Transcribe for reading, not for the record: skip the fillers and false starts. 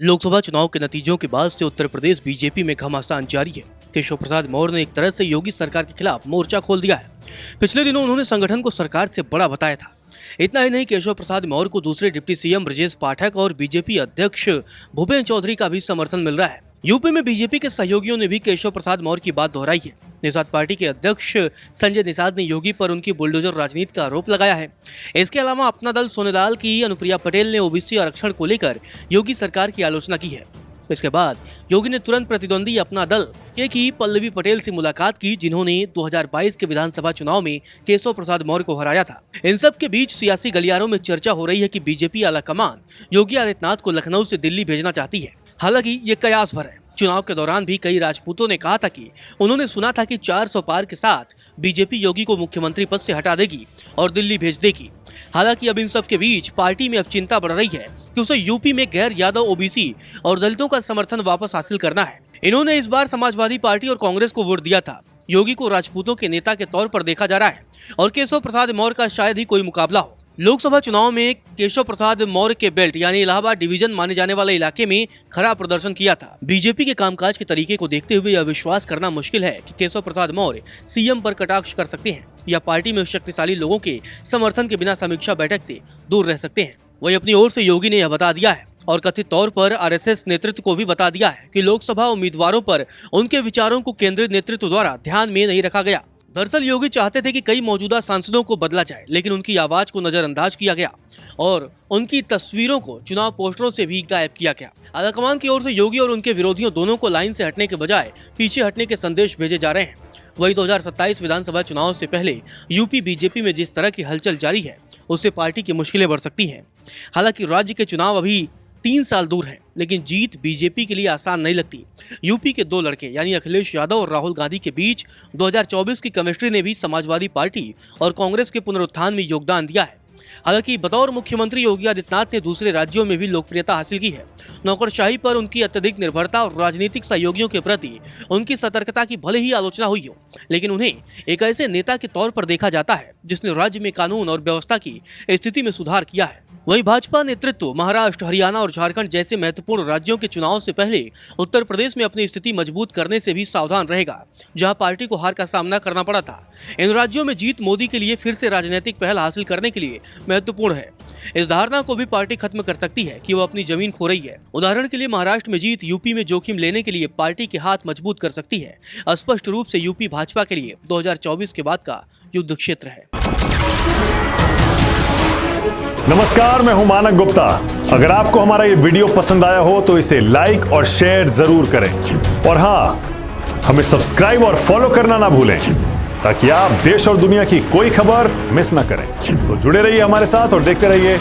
लोकसभा चुनाव के नतीजों के बाद से उत्तर प्रदेश बीजेपी में घमासान जारी है। केशव प्रसाद मौर्य ने एक तरह से योगी सरकार के खिलाफ मोर्चा खोल दिया है। पिछले दिनों उन्होंने संगठन को सरकार से बड़ा बताया था। इतना ही नहीं, केशव प्रसाद मौर्य को दूसरे डिप्टी सीएम ब्रजेश पाठक और बीजेपी अध्यक्ष भूपेन्द्र चौधरी का भी समर्थन मिल रहा है। यूपी में बीजेपी के सहयोगियों ने भी केशव प्रसाद मौर्य की बात दोहराई है। निषाद पार्टी के अध्यक्ष संजय निषाद ने योगी पर उनकी बुलडोजर राजनीति का आरोप लगाया है। इसके अलावा अपना दल सोनेलाल की अनुप्रिया पटेल ने ओबीसी आरक्षण को लेकर योगी सरकार की आलोचना की है। इसके बाद योगी ने तुरंत प्रतिद्वंदी अपना दल के की पल्लवी पटेल से मुलाकात की, जिन्होंने 2022 के विधानसभा चुनाव में केशव प्रसाद मौर्य को हराया था। इन सब के बीच सियासी गलियारों में चर्चा हो रही है कि बीजेपी आलाकमान योगी आदित्यनाथ को लखनऊ से दिल्ली भेजना चाहती है। हालांकि ये कयास भर है। चुनाव के दौरान भी कई राजपूतों ने कहा था कि उन्होंने सुना था कि 400 पार के साथ बीजेपी योगी को मुख्यमंत्री पद से हटा देगी और दिल्ली भेज देगी। हालांकि अब इन सब के बीच पार्टी में अब चिंता बढ़ रही है कि उसे यूपी में गैर यादव, ओबीसी और दलितों का समर्थन वापस हासिल करना है। इन्होंने इस बार समाजवादी पार्टी और कांग्रेस को वोट दिया था। योगी को राजपूतों के नेता के तौर पर देखा जा रहा है और केशव प्रसाद मौर्य का शायद ही कोई मुकाबला हो। लोकसभा चुनाव में केशव प्रसाद मौर्य के बेल्ट यानी इलाहाबाद डिवीजन माने जाने वाले इलाके में खराब प्रदर्शन किया था। बीजेपी के कामकाज के तरीके को देखते हुए यह विश्वास करना मुश्किल है कि केशव प्रसाद मौर्य सीएम पर कटाक्ष कर सकते हैं या पार्टी में शक्तिशाली लोगों के समर्थन के बिना समीक्षा बैठक से दूर रह सकते हैं। वहीं अपनी ओर से योगी ने यह बता दिया है और कथित तौर पर आरएसएस नेतृत्व को भी बता दिया है कि लोकसभा उम्मीदवारों पर उनके विचारों को केंद्रीय नेतृत्व द्वारा ध्यान में नहीं रखा गया। दरअसल योगी चाहते थे कि कई मौजूदा सांसदों को बदला जाए, लेकिन उनकी आवाज को नजरअंदाज किया गया और उनकी तस्वीरों को चुनाव पोस्टरों से भी गायब किया गया। आलाकमान की ओर से योगी और उनके विरोधियों दोनों को लाइन से हटने के बजाय पीछे हटने के संदेश भेजे जा रहे हैं। वही 2027 विधानसभा चुनाव से पहले यूपी बीजेपी में जिस तरह की हलचल जारी है, उससे पार्टी की मुश्किलें बढ़ सकती हैं। हालांकि राज्य के चुनाव अभी 3 साल दूर है, लेकिन जीत बीजेपी के लिए आसान नहीं लगती। यूपी के 2 लड़के यानी अखिलेश यादव और राहुल गांधी के बीच 2024 की केमिस्ट्री ने भी समाजवादी पार्टी और कांग्रेस के पुनरुत्थान में योगदान दिया है। हालांकि बतौर मुख्यमंत्री योगी आदित्यनाथ ने दूसरे राज्यों में भी लोकप्रियता हासिल की है। नौकरशाही पर उनकी अत्यधिक निर्भरता और राजनीतिक सहयोगियों के प्रति उनकी सतर्कता की भले ही आलोचना हुई हो, लेकिन उन्हें एक ऐसे नेता के तौर पर देखा जाता है जिसने राज्य में कानून और व्यवस्था की स्थिति में सुधार किया है। वहीं भाजपा नेतृत्व महाराष्ट्र, हरियाणा और झारखंड जैसे महत्वपूर्ण राज्यों के चुनाव से पहले उत्तर प्रदेश में अपनी स्थिति मजबूत करने से भी सावधान रहेगा, जहां पार्टी को हार का सामना करना पड़ा था। इन राज्यों में जीत मोदी के लिए फिर से राजनीतिक पहल हासिल करने के लिए महत्वपूर्ण है। इस धारणा को भी पार्टी खत्म कर सकती है कि वो अपनी जमीन खो रही है। उदाहरण के लिए महाराष्ट्र में जीत यूपी में जोखिम लेने के लिए पार्टी के हाथ मजबूत कर सकती है। स्पष्ट रूप से यूपी भाजपा के लिए 2024 के बाद का युद्ध क्षेत्र है। नमस्कार, मैं हूं मानक गुप्ता। अगर आपको हमारा ये वीडियो पसंद आया हो तो इसे लाइक और शेयर जरूर करें और हां, हमें सब्सक्राइब और फॉलो करना ना भूलें ताकि आप देश और दुनिया की कोई खबर मिस ना करें। तो जुड़े रहिए हमारे साथ और देखते रहिए